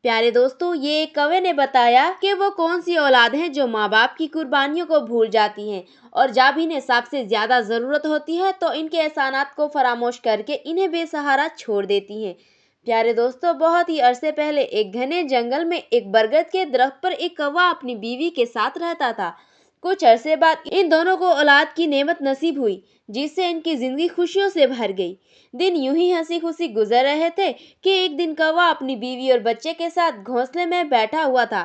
प्यारे दोस्तों, ये कवि ने बताया कि वो कौन सी औलाद है जो माँ बाप की कुर्बानियों को भूल जाती हैं और जब इन्हें सबसे ज्यादा जरूरत होती है तो इनके एहसानात को फरामोश करके इन्हें बेसहारा छोड़ देती हैं। प्यारे दोस्तों, बहुत ही अरसे पहले एक घने जंगल में एक बरगद के दरख्त पर एक कौवा अपनी बीवी के साथ रहता था। कुछ अरसे बाद इन दोनों को औलाद की नेमत नसीब हुई, जिससे इनकी जिंदगी खुशियों से भर गई। दिन यूं ही हंसी खुशी गुजर रहे थे कि एक दिन कौवा अपनी बीवी और बच्चे के साथ घोंसले में बैठा हुआ था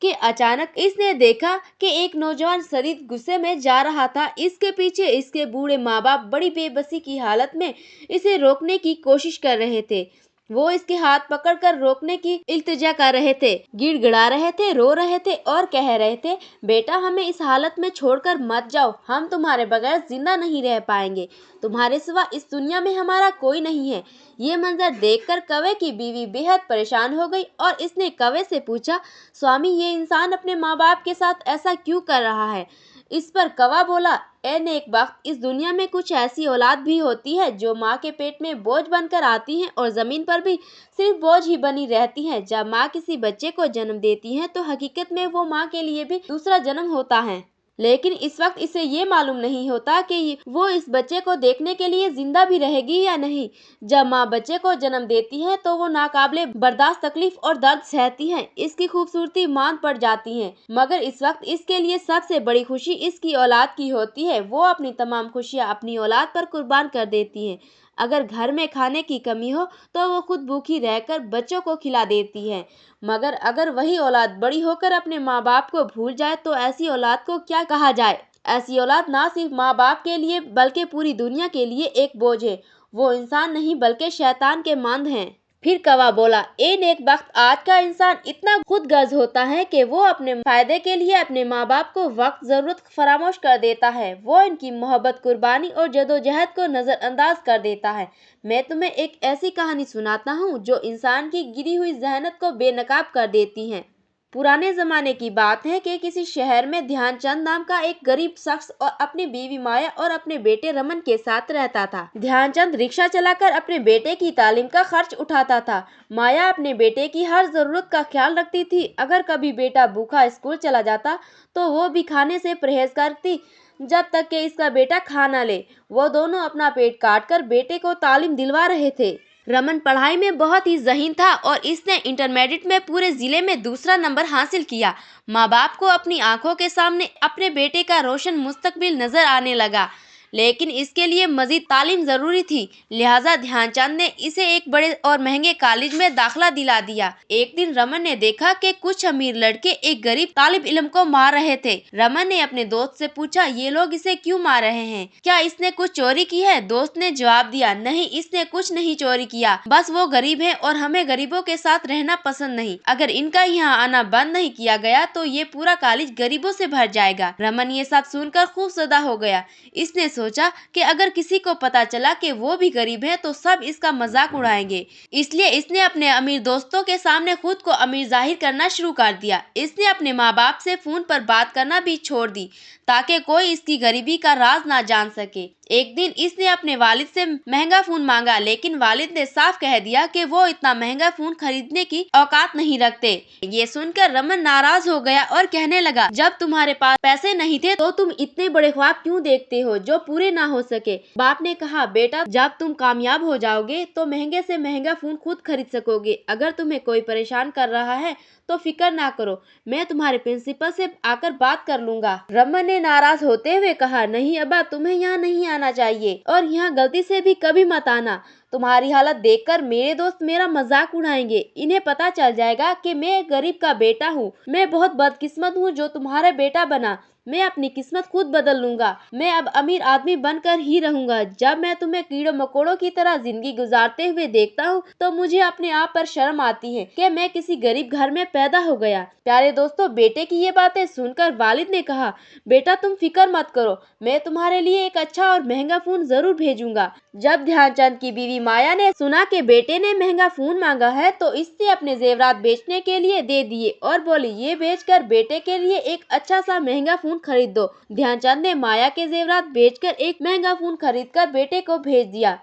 कि अचानक इसने देखा कि एक नौजवान शदीद गुस्से में जा रहा था। इसके पीछे इसके बूढ़े माँ बाप बड़ी बेबसी की हालत में इसे रोकने की कोशिश कर रहे थे। वो इसके हाथ पकड़कर रोकने की इल्तिजा कर रहे थे, गिड़गिड़ा रहे थे, रो रहे थे और कह रहे थे, बेटा हमें इस हालत में छोड़कर मत जाओ, हम तुम्हारे बगैर जिंदा नहीं रह पाएंगे, तुम्हारे सिवा इस दुनिया में हमारा कोई नहीं है। ये मंजर देखकर कौवे की बीवी बेहद परेशान हो गई और इसने कौवे से पूछा, स्वामी ये इंसान अपने माँ बाप के साथ ऐसा क्यों कर रहा है? इस पर कौवा बोला, ए नेकबख्त, इस दुनिया में कुछ ऐसी औलाद भी होती है जो माँ के पेट में बोझ बनकर आती हैं और जमीन पर भी सिर्फ बोझ ही बनी रहती हैं। जब माँ किसी बच्चे को जन्म देती है तो हकीकत में वो माँ के लिए भी दूसरा जन्म होता है, लेकिन इस वक्त इसे ये मालूम नहीं होता कि वो इस बच्चे को देखने के लिए जिंदा भी रहेगी या नहीं। जब माँ बच्चे को जन्म देती है तो वो नाकाबिले बर्दाश्त तकलीफ और दर्द सहती है, इसकी खूबसूरती मांद पड़ जाती है, मगर इस वक्त इसके लिए सबसे बड़ी खुशी इसकी औलाद की होती है। वो अपनी तमाम खुशियाँ अपनी औलाद पर कुर्बान कर देती है। अगर घर में खाने की कमी हो तो वो खुद भूखी रहकर बच्चों को खिला देती है, मगर अगर वही औलाद बड़ी होकर अपने माँ बाप को भूल जाए तो ऐसी औलाद को क्या कहा जाए? ऐसी औलाद ना सिर्फ माँ बाप के लिए बल्कि पूरी दुनिया के लिए एक बोझ है। वो इंसान नहीं बल्कि शैतान के मांद हैं। फिर कौवा बोला, ए नेकबख्त, आज का इंसान इतना खुदगर्ज होता है कि वो अपने फायदे के लिए अपने माँ बाप को वक्त जरूरत फरामोश कर देता है। वो इनकी मोहब्बत, कुर्बानी और जदोजहद को नजरअंदाज कर देता है। मैं तुम्हें एक ऐसी कहानी सुनाता हूँ जो इंसान की गिरी हुई जहनत को बेनकाब कर देती है। पुराने जमाने की बात है कि किसी शहर में ध्यानचंद नाम का एक गरीब शख्स और अपनी बीवी माया और अपने बेटे रमन के साथ रहता था। ध्यानचंद रिक्शा चलाकर अपने बेटे की तालीम का खर्च उठाता था। माया अपने बेटे की हर जरूरत का ख्याल रखती थी। अगर कभी बेटा भूखा स्कूल चला जाता तो वो भी खाने से परहेज करती जब तक कि इसका बेटा खा ना ले। वो दोनों अपना पेट काट कर बेटे को तालीम दिलवा रहे थे। रमन पढ़ाई में बहुत ही ज़हीन था और इसने इंटरमीडिएट में पूरे जिले में दूसरा नंबर हासिल किया। माँ बाप को अपनी आंखों के सामने अपने बेटे का रोशन मुस्तकबिल नजर आने लगा, लेकिन इसके लिए मजीद तालीम जरूरी थी। लिहाजा ध्यानचंद ने इसे एक बड़े और महंगे कॉलेज में दाखिला दिला दिया। एक दिन रमन ने देखा कि कुछ अमीर लड़के एक गरीब तालिब इल्म को मार रहे थे। रमन ने अपने दोस्त से पूछा, ये लोग इसे क्यों मार रहे हैं? क्या इसने कुछ चोरी की है? दोस्त ने जवाब दिया, नहीं, इसने कुछ नहीं चोरी किया, बस वो गरीब है और हमें गरीबों के साथ रहना पसंद नहीं। अगर इनका यहाँ आना बंद नहीं किया गया तो ये पूरा कॉलेज गरीबों से भर जाएगा। रमन ये सब सुनकर खूब ज़दा हो गया। इसने सोचा कि अगर किसी को पता चला कि वो भी गरीब है तो सब इसका मजाक उड़ाएंगे, इसलिए इसने अपने अमीर दोस्तों के सामने खुद को अमीर जाहिर करना शुरू कर दिया। इसने अपने माँ बाप से फोन पर बात करना भी छोड़ दी ताकि कोई इसकी गरीबी का राज ना जान सके। एक दिन इसने अपने वालिद से महंगा फोन मांगा, लेकिन वालिद ने साफ कह दिया कि वो इतना महंगा फोन खरीदने की औकात नहीं रखते। ये सुनकर रमन नाराज हो गया और कहने लगा, जब तुम्हारे पास पैसे नहीं थे तो तुम इतने बड़े ख्वाब क्यों देखते हो जो पूरे ना हो सके? बाप ने कहा, बेटा जब तुम कामयाब हो जाओगे तो महंगे से महंगा फोन खुद खरीद सकोगे। अगर तुम्हें कोई परेशान कर रहा है तो फिक्र ना करो, मैं तुम्हारे प्रिंसिपल से आकर बात कर लूंगा। रमन ने नाराज होते हुए कहा, नहीं अब्बा, तुम्हें यहाँ नहीं आना चाहिए और यहाँ गलती से भी कभी मत आना। तुम्हारी हालत देखकर मेरे दोस्त मेरा मजाक उड़ाएंगे। इन्हें पता चल जाएगा कि मैं एक गरीब का बेटा हूँ। मैं बहुत बदकिस्मत हूँ जो तुम्हारा बेटा बना। मैं अपनी किस्मत खुद बदल लूंगा। मैं अब अमीर आदमी बनकर ही रहूंगा। जब मैं तुम्हें कीड़ों मकोड़ों की तरह जिंदगी गुजारते हुए देखता हूँ तो मुझे अपने आप पर शर्म आती है कि मैं किसी गरीब घर में पैदा हो गया। प्यारे दोस्तों, बेटे की ये बातें सुनकर वालिद ने कहा, बेटा तुम फिक्र मत करो, मैं तुम्हारे लिए एक अच्छा और महंगा फोन जरूर भेजूंगा। जब ध्यानचंद की बीवी माया ने सुना कि बेटे ने महंगा फोन मांगा है तो इसने अपने जेवरात बेचने के लिए दे दिए और बोली, ये बेचकर बेटे के लिए एक अच्छा सा महंगा फोन खरीद दो। ध्यानचंद ने माया के जेवरात बेचकर एक महंगा फोन खरीदकर बेटे को भेज दिया।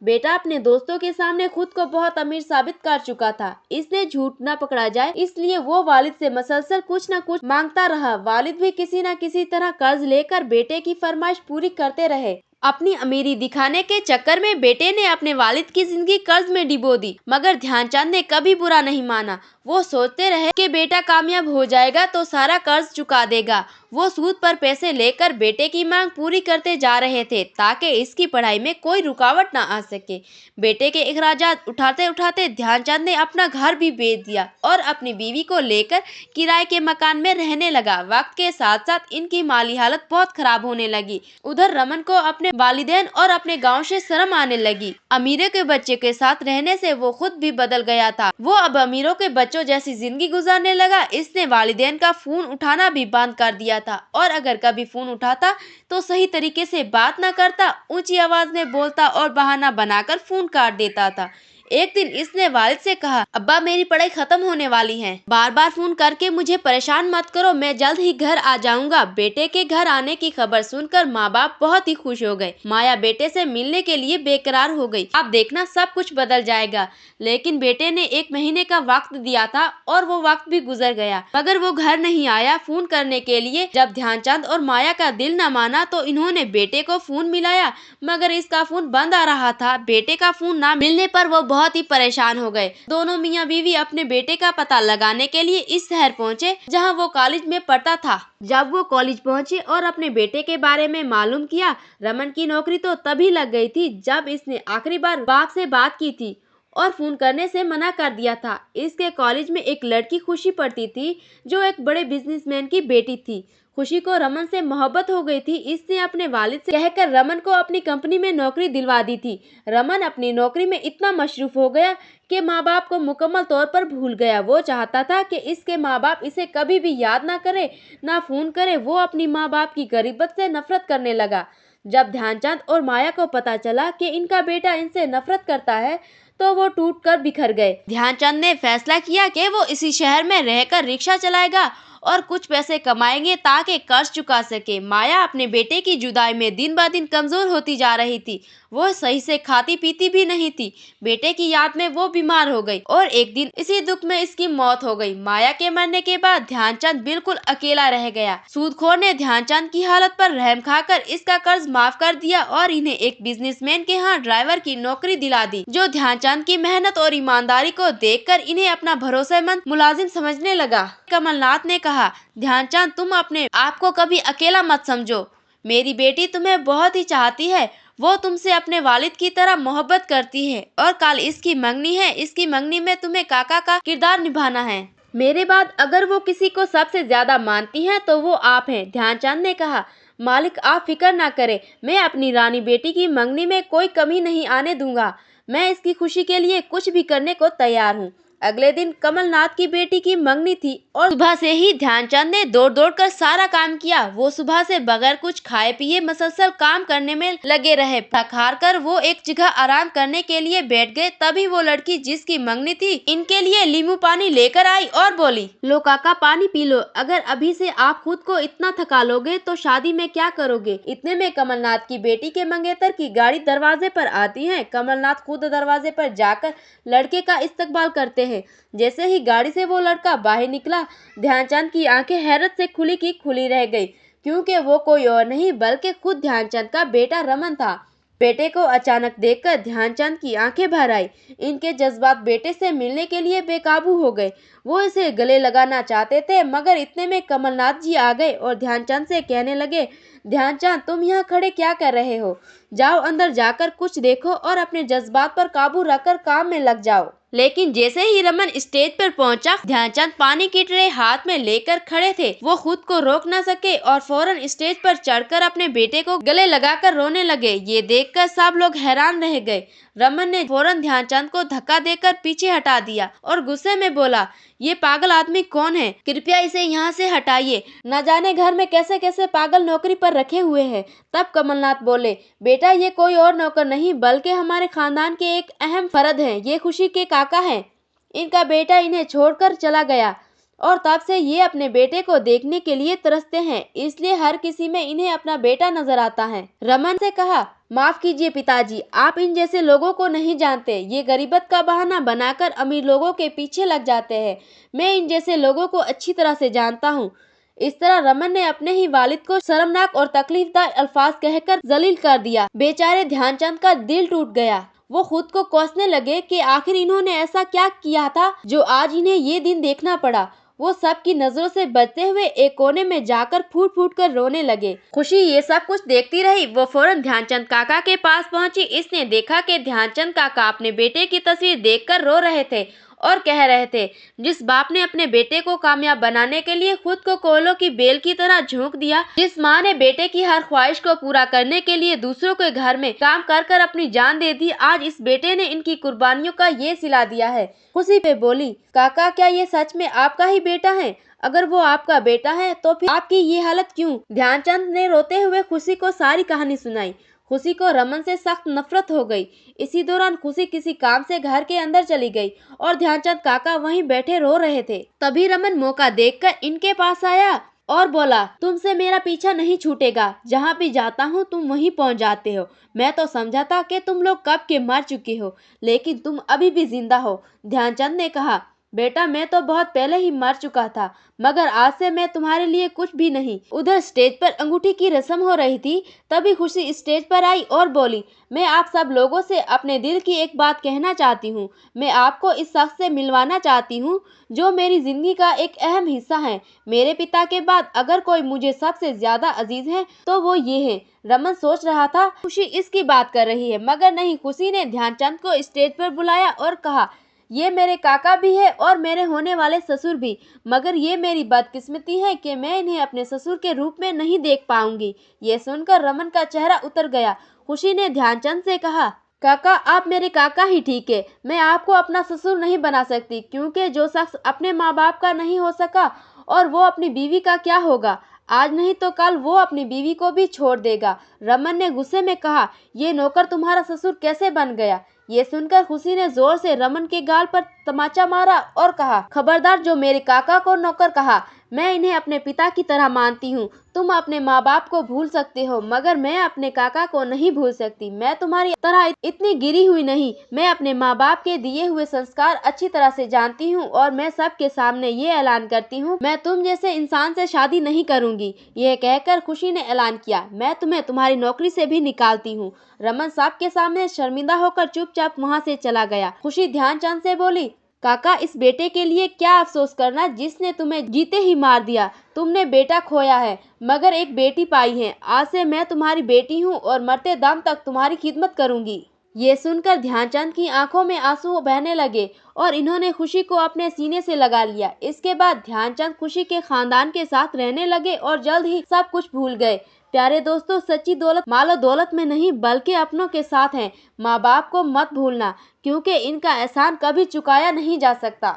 बेटा अपने दोस्तों के सामने खुद को बहुत अमीर साबित कर चुका था। इसने झूठ न पकड़ा जाए इसलिए वो वालिद से मसलसल कुछ न कुछ मांगता रहा। वालिद भी किसी न किसी तरह कर्ज लेकर बेटे की फरमाइश पूरी करते रहे। अपनी अमीरी दिखाने के चक्कर में बेटे ने अपने वालिद की जिंदगी कर्ज में डिबो दी, मगर ध्यानचंद ने कभी बुरा नहीं माना। वो सोचते रहे कि बेटा कामयाब हो जाएगा तो सारा कर्ज चुका देगा। वो सूद पर पैसे लेकर बेटे की मांग पूरी करते जा रहे थे ताकि इसकी पढ़ाई में कोई रुकावट न आ सके। बेटे के अखराजात उठाते उठाते ध्यानचंद ने अपना घर भी बेच दिया और अपनी बीवी को लेकर किराए के मकान में रहने लगा। वक्त के साथ साथ इनकी माली हालत बहुत खराब होने लगी। उधर रमन को अपने वालिदैन और अपने गांव से शर्म आने लगी। अमीरों के बच्चे के साथ रहने से वो खुद भी बदल गया था। वो अब अमीरों के बच्चों जैसी जिंदगी गुजारने लगा। इसने वालिदैन का फोन उठाना भी बंद कर दिया था और अगर कभी फोन उठाता तो सही तरीके से बात न करता, ऊंची आवाज में बोलता और बहाना बनाकर फोन काट देता था। एक दिन इसने वालिद से कहा, अब्बा मेरी पढ़ाई खत्म होने वाली है, बार बार फोन करके मुझे परेशान मत करो, मैं जल्द ही घर आ जाऊंगा। बेटे के घर आने की खबर सुनकर माँ बाप बहुत ही खुश हो गए। माया बेटे से मिलने के लिए बेकरार हो गई। अब देखना सब कुछ बदल जाएगा। लेकिन बेटे ने 1 महीने का वक्त दिया था और वो वक्त भी गुजर गया, मगर वो घर नहीं आया फोन करने के लिए। जब ध्यानचंद और माया का दिल न माना तो इन्होंने बेटे को फोन मिलाया, मगर इसका फोन बंद आ रहा था। बेटे का फोन न मिलने पर वो बहुत ही परेशान हो गए। दोनों मियाँ बीवी अपने बेटे का पता लगाने के लिए इस शहर पहुँचे जहाँ वो कॉलेज में पढ़ता था। जब वो कॉलेज पहुँचे और अपने बेटे के बारे में मालूम किया, रमन की नौकरी तो तभी लग गई थी जब इसने आखिरी बार बाप से बात की थी और फोन करने से मना कर दिया था। इसके कॉलेज में एक लड़की खुशी पढ़ती थी जो एक बड़े बिजनेसमैन की बेटी थी। खुशी को रमन से मोहब्बत हो गई थी। इसने अपने वालिद से कहकर रमन को अपनी कंपनी में नौकरी दिलवा दी थी। रमन अपनी नौकरी में इतना मशरूफ हो गया कि माँ बाप को मुकम्मल तौर पर भूल गया। वो चाहता था कि इसके माँ बाप इसे कभी भी याद ना करे, ना फोन करे। वो अपनी माँ बाप की गरीबत से नफरत करने लगा। जब ध्यानचंद और माया को पता चला कि इनका बेटा इनसे नफरत करता है तो वो टूटकर बिखर गए। ध्यानचंद ने फैसला किया कि वो इसी शहर में रहकर रिक्शा चलाएगा और कुछ पैसे कमाएंगे ताकि कर्ज चुका सके। माया अपने बेटे की जुदाई में दिन ब दिन कमजोर होती जा रही थी। वो सही से खाती पीती भी नहीं थी। बेटे की याद में वो बीमार हो गई और एक दिन इसी दुख में इसकी मौत हो गई। माया के मरने के बाद ध्यानचंद बिल्कुल अकेला रह गया। सूदखोर ने ध्यानचंद की हालत पर रहम खाकर इसका कर्ज माफ कर दिया और इन्हें एक बिजनेसमैन के यहाँ ड्राइवर की नौकरी दिला दी, जो ध्यानचंद की मेहनत और ईमानदारी को देखकर इन्हें अपना भरोसेमंद मुलाजिम समझने लगा। कमलनाथ ने कहा, ध्यानचंद तुम अपने आप को कभी अकेला मत समझो। मेरी बेटी तुम्हें बहुत ही चाहती है। वो तुमसे अपने वालिद की तरह मोहब्बत करती है और कल इसकी मंगनी है। इसकी मंगनी में तुम्हें काका का किरदार निभाना है। मेरे बाद अगर वो किसी को सबसे ज्यादा मानती हैं तो वो आप हैं। ध्यानचंद ने कहा, मालिक आप फिक्र ना करें, मैं अपनी रानी बेटी की मंगनी में कोई कमी नहीं आने दूंगा। मैं इसकी खुशी के लिए कुछ भी करने को तैयार हूँ। अगले दिन कमलनाथ की बेटी की मंगनी थी और सुबह से ही ध्यानचंद ने दौड़ दौड़ कर सारा काम किया। वो सुबह से बगैर कुछ खाए पिए मसलसल काम करने में लगे रहे। थक हार कर वो एक जगह आराम करने के लिए बैठ गए। तभी वो लड़की जिसकी मंगनी थी इनके लिए नींबू पानी लेकर आई और बोली, लो काका पानी पी लो। अगर अभी से आप खुद को इतना थका लोगे तो शादी में क्या करोगे। इतने में कमलनाथ की बेटी के मंगेतर की गाड़ी दरवाजे पर आती है। कमलनाथ खुद दरवाजे पर जाकर लड़के का इस्तकबाल करते हैं। जैसे ही गाड़ी से वो लड़का बाहर निकला, ध्यानचंद की आंखें हैरत से खुली की खुली रह गई, क्योंकि वो कोई और नहीं बल्कि खुद ध्यानचंद का बेटा रमन था। बेटे को अचानक देखकर ध्यानचंद की आंखें भर आई। इनके जज्बात बेटे से मिलने के लिए बेकाबू हो गए। वो इसे गले लगाना चाहते थे, मगर इतने में कमलनाथ जी आ गए और ध्यानचंद से कहने लगे, ध्यानचंद तुम यहाँ खड़े क्या कर रहे हो, जाओ अंदर जाकर कुछ देखो और अपने जज्बात पर काबू रखकर काम में लग जाओ। लेकिन जैसे ही रमन स्टेज पर पहुंचा, ध्यानचंद पानी की ट्रे हाथ में लेकर खड़े थे। वो खुद को रोक न सके और फौरन स्टेज पर चढ़कर अपने बेटे को गले लगाकर रोने लगे। ये देखकर सब लोग हैरान रह गए। रमन ने फौरन ध्यानचंद को धक्का देकर पीछे हटा दिया और गुस्से में बोला, ये पागल आदमी कौन है, कृपया इसे यहाँ से हटाइए। न जाने घर में कैसे कैसे पागल नौकरी पर रखे हुए हैं। तब कमलनाथ बोले, बेटा ये कोई और नौकर नहीं बल्कि हमारे खानदान के एक अहम फर्द हैं। ये खुशी के काका हैं। इनका बेटा इन्हें छोड़कर चला गया और तब से ये अपने बेटे को देखने के लिए तरसते हैं, इसलिए हर किसी में इन्हें अपना बेटा नजर आता है। रमन से कहा, माफ कीजिए पिताजी, आप इन जैसे लोगों को नहीं जानते। ये गरीबत का बहाना बनाकर अमीर लोगों के पीछे लग जाते हैं। मैं इन जैसे लोगों को अच्छी तरह से जानता हूँ। इस तरह रमन ने अपने ही वालिद को शर्मनाक और तकलीफदार अल्फाज कहकर जलील कर दिया। बेचारे ध्यानचंद का दिल टूट गया। वो खुद को कोसने लगे कि आखिर इन्होंने ऐसा क्या किया था जो आज इन्हें ये दिन देखना पड़ा। वो सबकी नजरों से बचते हुए एक कोने में जाकर फूट फूट कर रोने लगे। खुशी ये सब कुछ देखती रही। वो फौरन ध्यानचंद काका के पास पहुंची। इसने देखा कि ध्यानचंद काका अपने बेटे की तस्वीर देखकर रो रहे थे और कह रहे थे, जिस बाप ने अपने बेटे को कामयाब बनाने के लिए खुद को कोयलों की बेल की तरह झोंक दिया, जिस माँ ने बेटे की हर ख्वाहिश को पूरा करने के लिए दूसरों के घर में काम कर कर अपनी जान दे दी, आज इस बेटे ने इनकी कुर्बानियों का ये सिला दिया है। खुशी पे बोली, काका क्या ये सच में आपका ही बेटा है? अगर वो आपका बेटा है तो फिर आपकी ये हालत क्यों? ध्यानचंद ने रोते हुए खुशी को सारी कहानी सुनाई। खुशी को रमन से सख्त नफरत हो गई। इसी दौरान खुशी किसी काम से घर के अंदर चली गई और ध्यानचंद काका वहीं बैठे रो रहे थे। तभी रमन मौका देखकर इनके पास आया और बोला, तुमसे मेरा पीछा नहीं छूटेगा। जहाँ भी जाता हूँ तुम वहीं पहुँच जाते हो। मैं तो समझा था कि तुम लोग कब के मर चुके हो, लेकिन तुम अभी भी जिंदा हो। ध्यानचंद ने कहा, बेटा मैं तो बहुत पहले ही मर चुका था, मगर आज से मैं तुम्हारे लिए कुछ भी नहीं। उधर स्टेज पर अंगूठी की रस्म हो रही थी। तभी खुशी स्टेज पर आई और बोली, मैं आप सब लोगों से अपने दिल की एक बात कहना चाहती हूँ। मैं आपको इस शख्स से मिलवाना चाहती हूँ जो मेरी जिंदगी का एक अहम हिस्सा है। मेरे पिता के बाद अगर कोई मुझे सबसे ज्यादा अजीज है तो वो ये है। रमन सोच रहा था खुशी इसकी बात कर रही है, मगर नहीं। खुशी ने ध्यानचंद को स्टेज पर बुलाया और कहा, ये मेरे काका भी है और मेरे होने वाले ससुर भी, मगर ये मेरी बदकिस्मती है कि मैं इन्हें अपने ससुर के रूप में नहीं देख पाऊंगी। ये सुनकर रमन का चेहरा उतर गया। खुशी ने ध्यानचंद से कहा, काका आप मेरे काका ही ठीक है। मैं आपको अपना ससुर नहीं बना सकती, क्योंकि जो शख्स अपने माँ बाप का नहीं हो सका और वो अपनी बीवी का क्या होगा? आज नहीं तो कल वो अपनी बीवी को भी छोड़ देगा। रमन ने गुस्से में कहा, ये नौकर तुम्हारा ससुर कैसे बन गया? ये सुनकर खुशी ने जोर से रमन के गाल पर तमाचा मारा और कहा, खबरदार जो मेरे काका को नौकर कहा। मैं इन्हें अपने पिता की तरह मानती हूँ। तुम अपने माँ बाप को भूल सकते हो, मगर मैं अपने काका को नहीं भूल सकती। मैं तुम्हारी तरह इतनी गिरी हुई नहीं। मैं अपने माँ बाप के दिए हुए संस्कार अच्छी तरह से जानती हूँ और मैं सबके सामने ये ऐलान करती हूँ, मैं तुम जैसे इंसान से शादी नहीं करूँगी। यह कहकर खुशी ने ऐलान किया, मैं तुम्हें तुम्हारी नौकरी से भी निकालती हूँ। रमन सबके सामने शर्मिंदा होकर चुपचाप वहाँ से चला गया। खुशी ध्यानचंद से बोली, काका इस बेटे के लिए क्या अफसोस करना जिसने तुम्हें जीते ही मार दिया। तुमने बेटा खोया है मगर एक बेटी पाई है। आज से मैं तुम्हारी बेटी हूँ और मरते दम तक तुम्हारी खिदमत करूंगी। ये सुनकर ध्यानचंद की आंखों में आंसू बहने लगे और इन्होंने खुशी को अपने सीने से लगा लिया। इसके बाद ध्यानचंद खुशी के खानदान के साथ रहने लगे और जल्द ही सब कुछ भूल गए। प्यारे दोस्तों, सच्ची दौलत मालो दौलत में नहीं बल्कि अपनों के साथ है। माँ बाप को मत भूलना, क्योंकि इनका एहसान कभी चुकाया नहीं जा सकता।